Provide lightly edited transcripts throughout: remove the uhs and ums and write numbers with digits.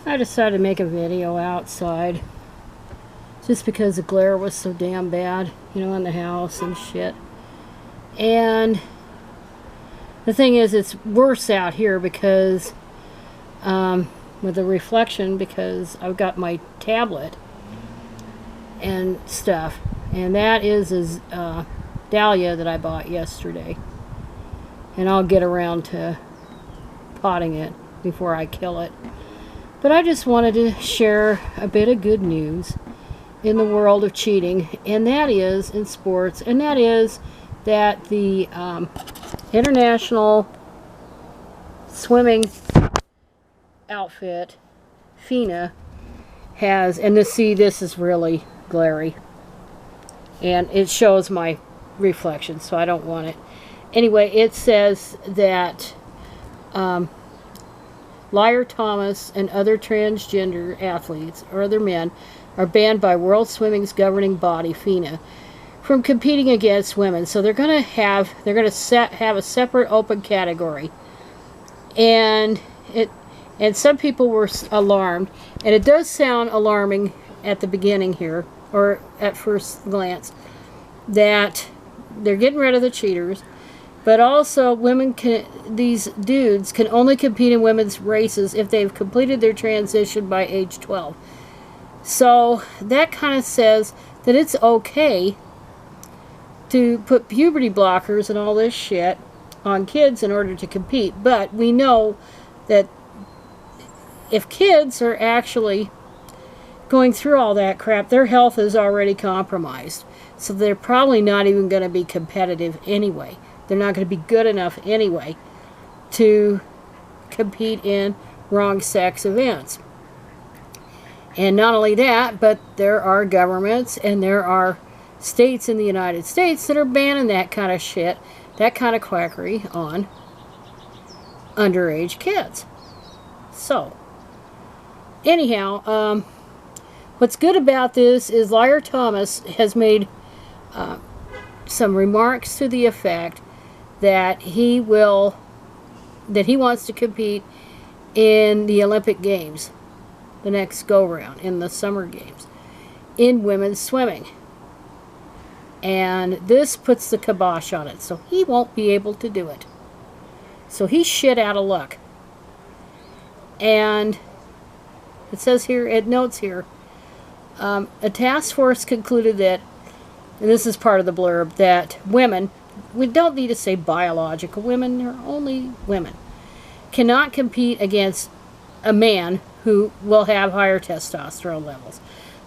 I decided to make a video outside just because the glare was so damn bad, you know, in the house and shit. And the thing is, it's worse out here because with the reflection, because I've got my tablet and stuff, and that is dahlia that I bought yesterday, and I'll get around to potting it before I kill it. But I just wanted to share a bit of good news in the world of cheating, and that is in sports, and that is that the international swimming outfit, FINA, has, and this is really glary, and it shows my reflection, so I don't want it. Anyway, it says that Liar Thomas and other transgender athletes or other men are banned by World Swimming's governing body, FINA, from competing against women. So they're going to have a separate open category, and some people were alarmed, and it does sound alarming at the beginning here, or at first glance, that they're getting rid of the cheaters, but also these dudes can only compete in women's races if they've completed their transition by age 12. So that kind of says that it's okay to put puberty blockers and all this shit on kids in order to compete. But we know that if kids are actually going through all that crap, their health is already compromised. So they're probably not even going to be competitive anyway. They're not going to be good enough anyway to compete in wrong sex events. And not only that, but there are governments and there are states in the United States that are banning that kind of shit, that kind of quackery on underage kids. So, anyhow, what's good about this is Liar Thomas has made some remarks to the effect that he wants to compete in the Olympic Games, the next go-round, in the Summer Games, in women's swimming. And this puts the kibosh on it, so he won't be able to do it. So he's shit out of luck. And it says here, it notes here, a task force concluded that, and this is part of the blurb, that women, we don't need to say biological women, they're only women, cannot compete against a man who will have higher testosterone levels.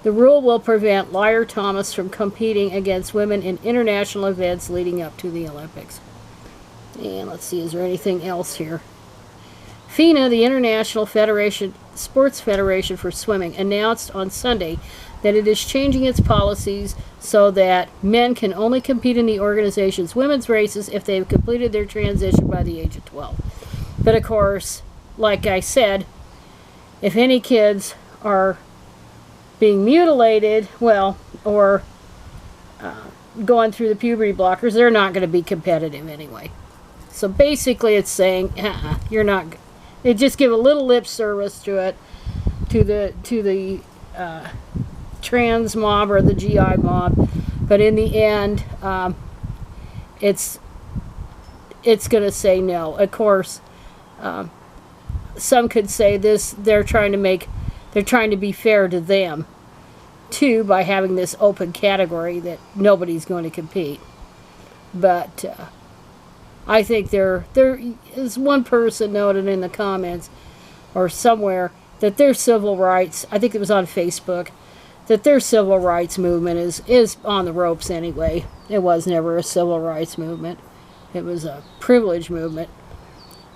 The rule will prevent Liar Thomas from competing against women in international events leading up to the Olympics. And let's see, is there anything else here? FINA, the International Sports Federation for Swimming, announced on Sunday that it is changing its policies so that men can only compete in the organization's women's races if they've completed their transition by the age of 12. But of course, like I said, if any kids are being mutilated, well, or going through the puberty blockers, they're not going to be competitive anyway. So basically it's saying, you're not. They just give a little lip service to it, to the trans mob or the GI mob, but in the end, it's going to say no. Of course, some could say this. They're trying to be fair to them too by having this open category that nobody's going to compete. But I think there is one person noted in the comments or somewhere that their civil rights, I think it was on Facebook, that their civil rights movement is on the ropes anyway. It was never a civil rights movement. It was a privilege movement.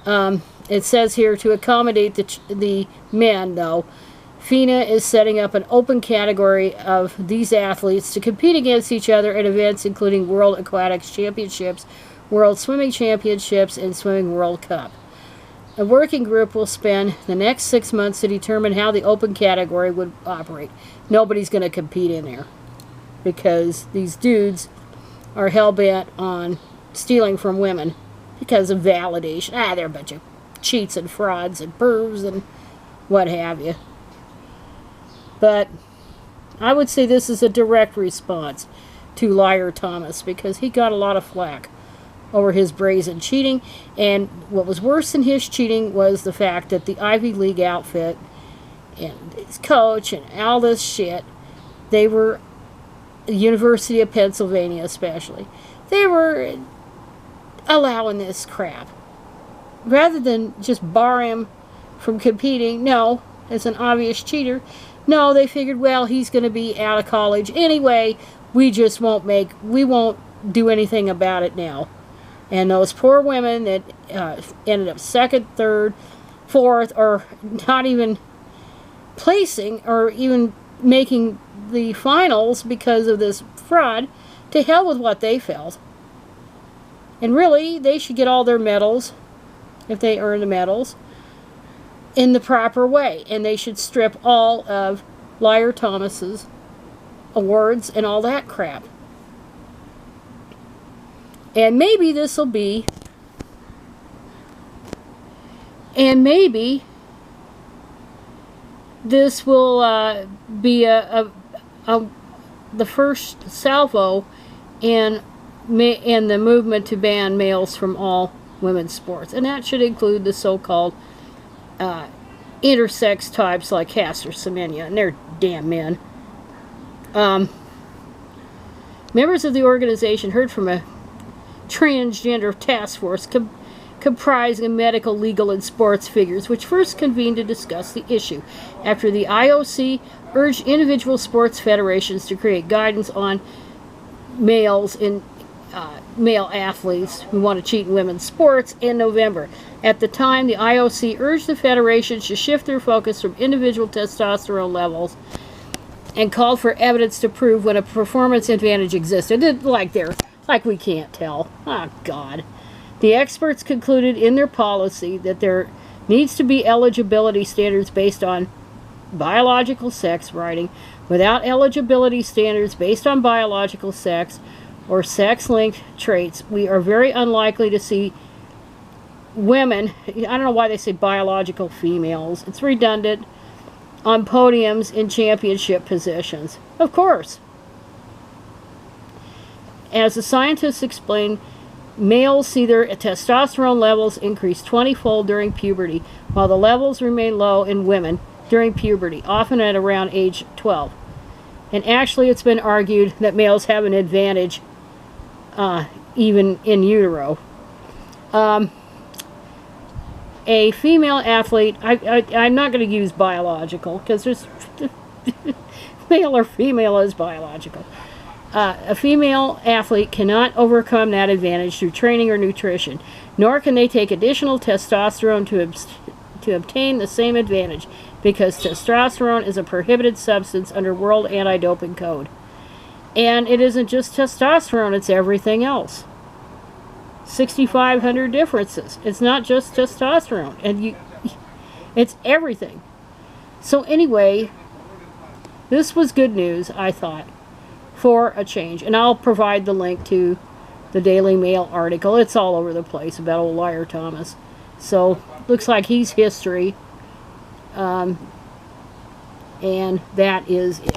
It says here, to accommodate the men, though, FINA is setting up an open category of these athletes to compete against each other at events including World Aquatics Championships, World Swimming Championships, and Swimming World Cup. A working group will spend the next 6 months to determine how the open category would operate. Nobody's going to compete in there because these dudes are hell-bent on stealing from women because of validation. They're a bunch of cheats and frauds and pervs and what have you. But I would say this is a direct response to Liar Thomas, because he got a lot of flack over his brazen cheating. And what was worse than his cheating was the fact that the Ivy League outfit and his coach and all this shit, they were, the University of Pennsylvania especially, they were allowing this crap. Rather than just bar him from competing, no, as an obvious cheater, no, they figured, well, he's going to be out of college anyway, we won't do anything about it now. And those poor women that ended up second, third, fourth, or not even placing, or even making the finals because of this fraud, to hell with what they felt. And really, they should get all their medals, if they earn the medals, in the proper way. And they should strip all of Liar Thomas's awards and all that crap. And maybe this will be, and maybe this will be the first salvo in the movement to ban males from all women's sports. And that should include the so-called intersex types like Caster Semenya, and they're damn men. Members of the organization heard from a transgender task force comprising of medical, legal, and sports figures, which first convened to discuss the issue after the IOC urged individual sports federations to create guidance on males in male athletes who want to cheat in women's sports in November. At the time, the IOC urged the federations to shift their focus from individual testosterone levels and called for evidence to prove when a performance advantage existed. Like we can't tell. Oh, God. The experts concluded in their policy that there needs to be eligibility standards based on biological sex, writing, without eligibility standards based on biological sex or sex-linked traits, we are very unlikely to see women, I don't know why they say biological females, it's redundant, on podiums in championship positions. Of course. As the scientists explained, males see their testosterone levels increase 20-fold during puberty, while the levels remain low in women during puberty, often at around age 12. And actually, it's been argued that males have an advantage even in utero. A female athlete, I'm not going to use biological, because there's male or female is biological. A female athlete cannot overcome that advantage through training or nutrition, nor can they take additional testosterone to obtain the same advantage, because testosterone is a prohibited substance under World Anti-Doping Code. And it isn't just testosterone, it's everything else. 6,500 differences. It's not just testosterone, and it's everything. So anyway, this was good news, I thought, for a change. And I'll provide the link to the Daily Mail article. It's all over the place about old Liar Thomas. So, looks like he's history. And that is it.